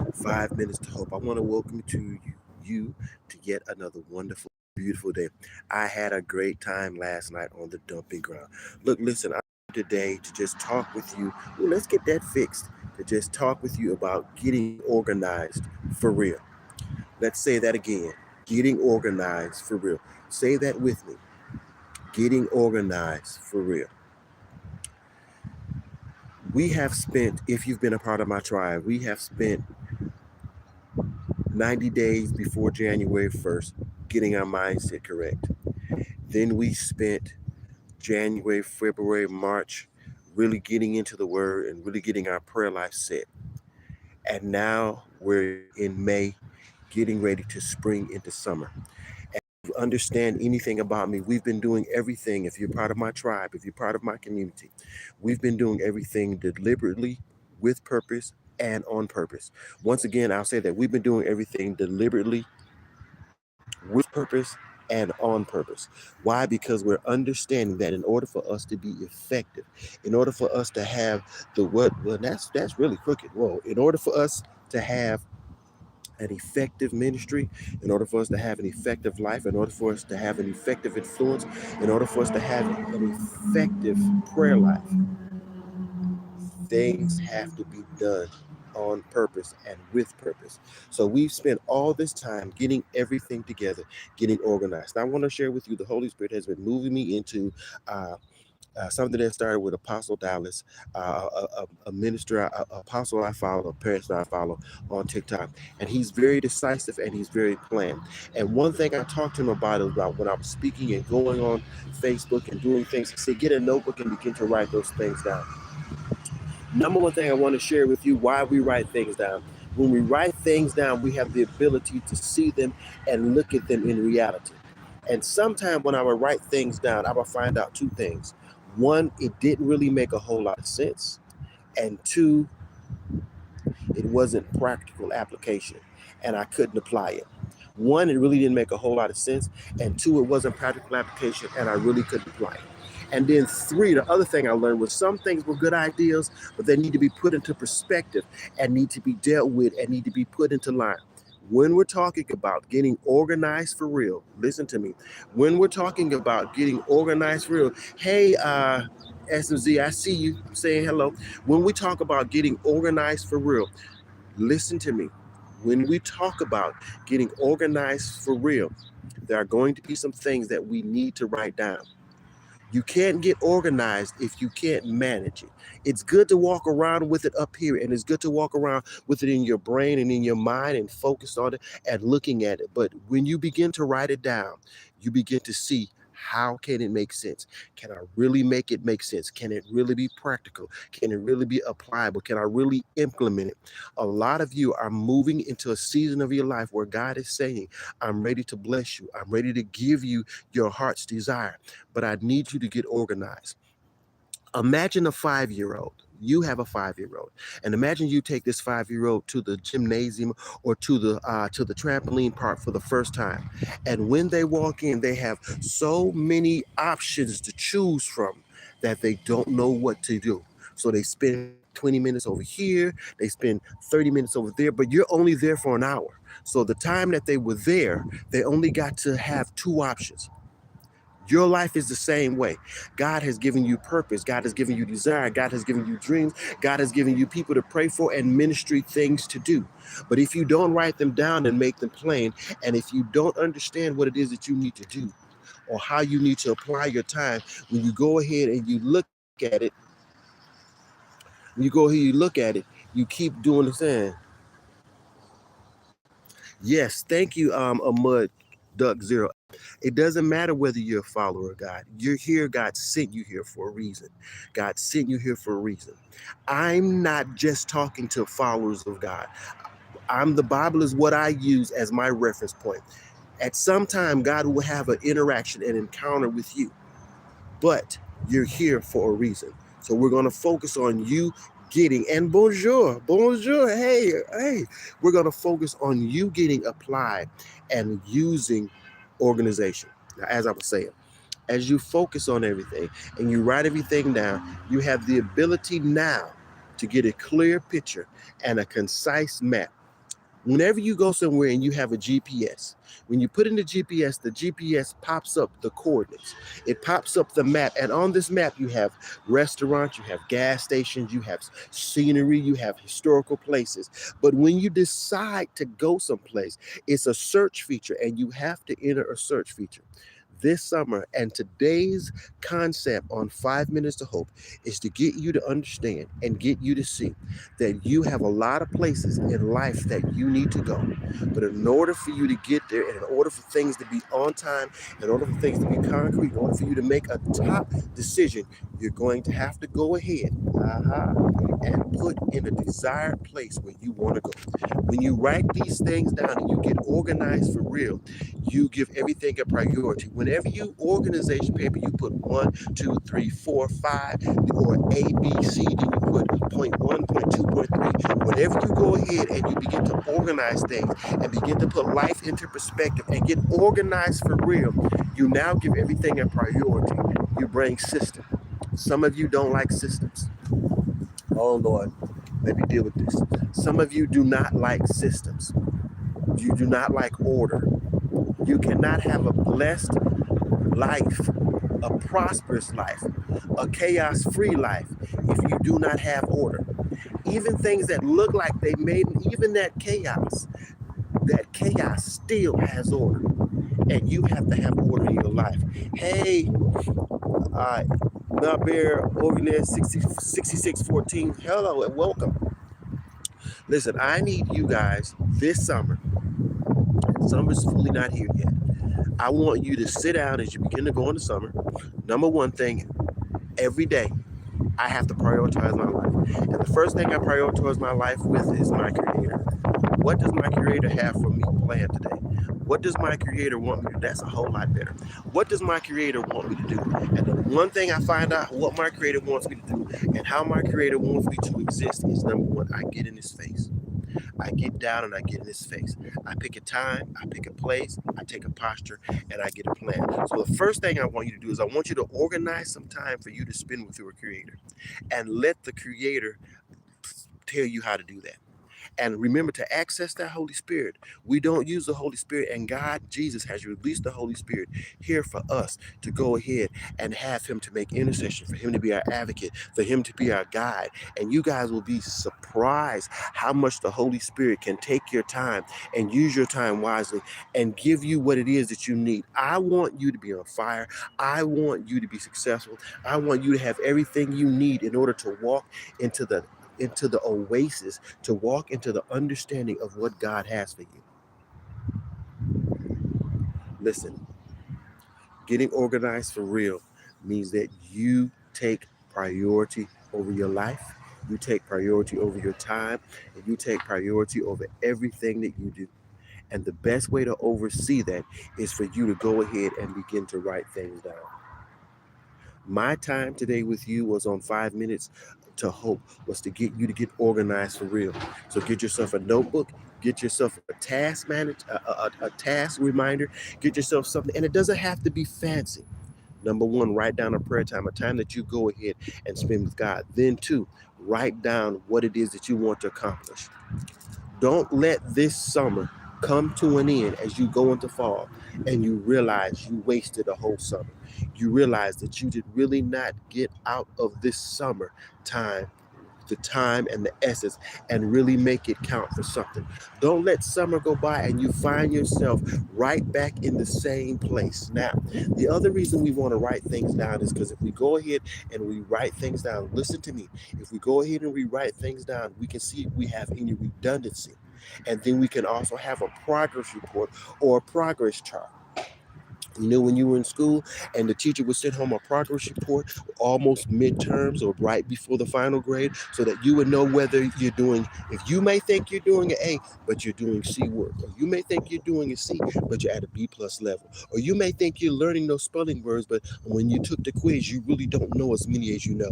5 minutes to hope. I want to welcome you to yet another wonderful, beautiful day. I had a great time last night on the dumping ground. Look, listen, I'm here today to just talk with you. Well, let's get that fixed. To just talk with you about getting organized for real. Let's say that again. Getting organized for real. Say that with me. Getting organized for real. We have spent, if you've been a part of my tribe, we have spent 90 days before January 1st getting our mindset correct. Then we spent January, February, March really getting into the word and really getting our prayer life set. And now we're in May getting ready to spring into summer. If you understand anything about me, we've been doing everything. If you're part of my tribe, if you're part of my community, we've been doing everything deliberately, with purpose, and on purpose. Once again, I'll say that we've been doing everything deliberately, with purpose, and on purpose. Why? Because we're understanding that in order for us to be effective, in order for us to have the what, well, that's really crooked. Whoa! In order for us to have an effective ministry, in order for us to have an effective life, in order for us to have an effective influence, in order for us to have an effective prayer life, things have to be done on purpose and with purpose. So we've spent all this time getting everything together, getting organized. Now, I want to share with you the Holy Spirit has been moving me into something that started with Apostle Dallas, a minister, apostle I follow, a pastor I follow on TikTok. And he's very decisive and he's very planned. And one thing I talked to him about is about when I was speaking and going on Facebook and doing things, he said, get a notebook and begin to write those things down. Number one thing I want to share with you why we write things down. When we write things down, we have the ability to see them and look at them in reality. And sometimes when I would write things down, I would find out two things. One, it didn't really make a whole lot of sense. And two, it wasn't practical application and I couldn't apply it. One, it really didn't make a whole lot of sense. And two, it wasn't practical application and I really couldn't apply it. And then three, the other thing I learned was some things were good ideas, but they need to be put into perspective and need to be dealt with and need to be put into line. When we're talking about getting organized for real, listen to me. When we're talking about getting organized for real, hey, SMZ, I see you saying hello. When we talk about getting organized for real, listen to me. When we talk about getting organized for real, there are going to be some things that we need to write down. You can't get organized if you can't manage it. It's good to walk around with it up here, and it's good to walk around with it in your brain and in your mind and focus on it and looking at it. But when you begin to write it down, you begin to see how can it make sense? Can I really make it make sense? Can it really be practical? Can it really be appliable? Can I really implement it? A lot of you are moving into a season of your life where God is saying, I'm ready to bless you. I'm ready to give you your heart's desire, but I need you to get organized. Imagine a 5-year-old. You have a 5-year-old, and imagine you take this 5-year-old to the gymnasium or to the trampoline park for the first time. And when they walk in, they have so many options to choose from that they don't know what to do. So they spend 20 minutes over here, they spend 30 minutes over there, but you're only there for an hour. So the time that they were there, they only got to have two options. Your life is the same way. God has given you purpose. God has given you desire. God has given you dreams. God has given you people to pray for and ministry things to do. But if you don't write them down and make them plain, and if you don't understand what it is that you need to do or how you need to apply your time, when you go ahead and you look at it, you keep doing the same. Yes, thank you, Ahmud Duck Zero. It doesn't matter whether you're a follower of God. You're here. God sent you here for a reason. God sent you here for a reason. I'm not just talking to followers of God. The Bible is what I use as my reference point. At some time, God will have an interaction, an encounter with you, but you're here for a reason. So we're going to focus on you getting, and bonjour, hey, we're going to focus on you getting applied and using organization. Now, as I was saying, as you focus on everything and you write everything down, you have the ability now to get a clear picture and a concise map Whenever you go somewhere and you have a GPS, when you put in the GPS pops up the coordinates. It pops up the map. And on this map, you have restaurants, you have gas stations, you have scenery, you have historical places. But when you decide to go someplace, it's a search feature, and you have to enter a search feature. This summer, and today's concept on 5 Minutes to Hope is to get you to understand and get you to see that you have a lot of places in life that you need to go. But in order for you to get there, and in order for things to be on time, in order for things to be concrete, in order for you to make a top decision, you're going to have to go ahead and put in a desired place where you want to go. When you write these things down and you get organized for real, you give everything a priority. Whenever you organization paper, you put 1, 2, 3, 4, 5, or A, B, C, then you put point 1, point 2, point 3. Whenever you go ahead and you begin to organize things and begin to put life into perspective and get organized for real, you now give everything a priority. You bring system. Some of you don't like systems. Oh Lord, let me deal with this. Some of you do not like systems. You do not like order. You cannot have a blessed life, a prosperous life, a chaos-free life if you do not have order. Even things that look like they made, even that chaos still has order. And you have to have order in your life. Hey, Mount Bear Organist 6614, hello and welcome. Listen, I need you guys this summer. Summer's fully not here yet. I want you to sit down as you begin to go into summer. Number one thing, every day, I have to prioritize my life. And the first thing I prioritize my life with is my Creator. What does my Creator have for me planned today? What does my Creator want me to do? That's a whole lot better. What does my Creator want me to do? And the one thing I find out what my Creator wants me to do and how my Creator wants me to exist is, number one, I get in His face. I get down and I get in His face. I pick a time, I pick a place, I take a posture, and I get a plan. So the first thing I want you to do is I want you to organize some time for you to spend with your Creator, and let the Creator tell you how to do that. And remember to access that Holy Spirit. We don't use the Holy Spirit, and God, Jesus, has released the Holy Spirit here for us to go ahead and have Him to make intercession, for Him to be our advocate, for Him to be our guide. And you guys will be surprised how much the Holy Spirit can take your time and use your time wisely and give you what it is that you need. I want you to be on fire. I want you to be successful. I want you to have everything you need in order to walk into the oasis, to walk into the understanding of what God has for you. Listen, getting organized for real means that you take priority over your life, you take priority over your time, and you take priority over everything that you do. And the best way to oversee that is for you to go ahead and begin to write things down. My time today with you was on 5 Minutes to Hope, was to get you to get organized for real. So get yourself a notebook, get yourself a task a task reminder, get yourself something, and it doesn't have to be fancy. Number one, write down a prayer time, a time that you go ahead and spend with God. Then two, write down what it is that you want to accomplish. Don't let this summer come to an end as you go into fall and you realize you wasted a whole summer. You realize that you did really not get out of this summer time the time and the essence and really make it count for something. Don't let summer go by and you find yourself right back in the same place. Now, the other reason we want to write things down is because if we go ahead and we write things down, listen to me, if we go ahead and we write things down, we can see if we have any redundancy. And then we can also have a progress report or a progress chart. You know, when you were in school and the teacher would send home a progress report almost midterms or right before the final grade, so that you would know whether you're doing, if you may think you're doing an A, but you're doing C work, or you may think you're doing a C, but you're at a B+ level, or you may think you're learning those spelling words, but when you took the quiz, you really don't know as many as you know.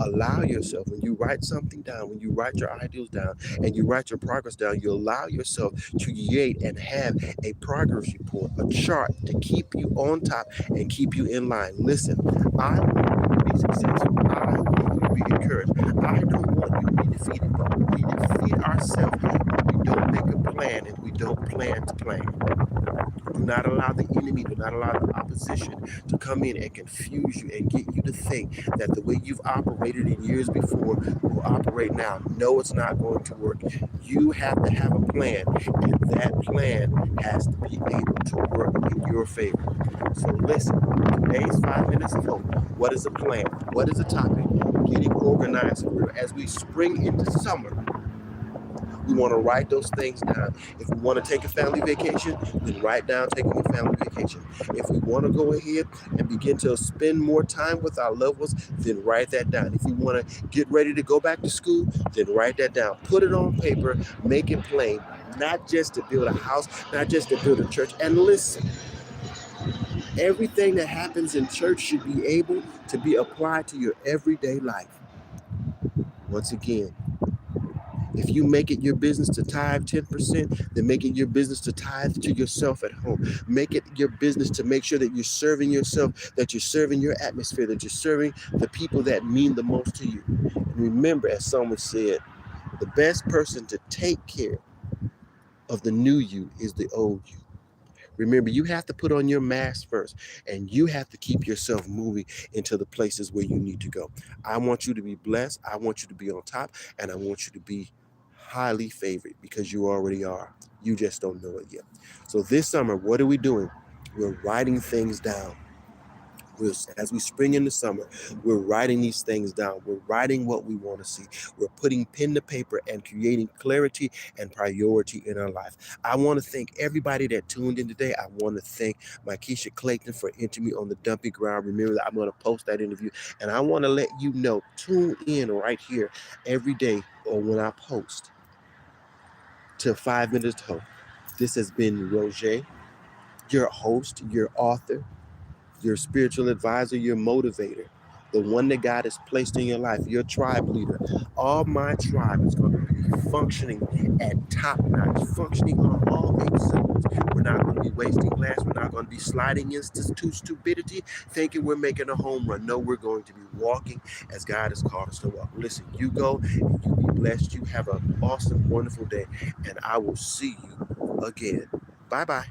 Allow yourself, when you write something down, when you write your ideals down and you write your progress down, you allow yourself to create and have a progress report, a chart to keep you on top and keep you in line. Listen, I want you to be successful. I want you to be encouraged. I don't want you to be defeated, but we defeat ourselves when we don't make a plan. Do not allow the enemy, do not allow the opposition to come in and confuse you and get you to think that the way you've operated in years before will operate now. No, it's not going to work. You have to have a plan, and that plan has to be able to work in your favor. So listen, today's 5 minutes of hope. What is a plan? What is a topic? Getting organized. As we spring into summer, we want to write those things down. If we want to take a family vacation, then write down taking a family vacation. If we want to go ahead and begin to spend more time with our loved ones, then write that down. If we want to get ready to go back to school, then write that down. Put it on paper, make it plain, not just to build a house, not just to build a church. And listen, everything that happens in church should be able to be applied to your everyday life. Once again, if you make it your business to tithe 10%, then make it your business to tithe to yourself at home. Make it your business to make sure that you're serving yourself, that you're serving your atmosphere, that you're serving the people that mean the most to you. And remember, as someone said, the best person to take care of the new you is the old you. Remember, you have to put on your mask first, and you have to keep yourself moving into the places where you need to go. I want you to be blessed. I want you to be on top, and I want you to be highly favored because you already are. You just don't know it yet. So this summer, what are we doing? We're writing things down. As we spring into summer, we're writing these things down. We're writing what we want to see. We're putting pen to paper and creating clarity and priority in our life. I want to thank everybody that tuned in today. I want to thank Keisha Clayton for interviewing me on the dumping ground. Remember that I'm going to post that interview. And I want to let you know, tune in right here every day or when I post to 5 Minutes to Hope. This has been Roger, your host, your author, your spiritual advisor, your motivator, the one that God has placed in your life, your tribe leader. All my tribe is going to be functioning at top notch, functioning on all 8 cylinders. We're not going to be wasting glass. We're not going to be sliding into stupidity, thinking we're making a home run. No, we're going to be walking as God has called us to walk. Listen, you go and you be blessed. You have an awesome, wonderful day, and I will see you again. Bye-bye.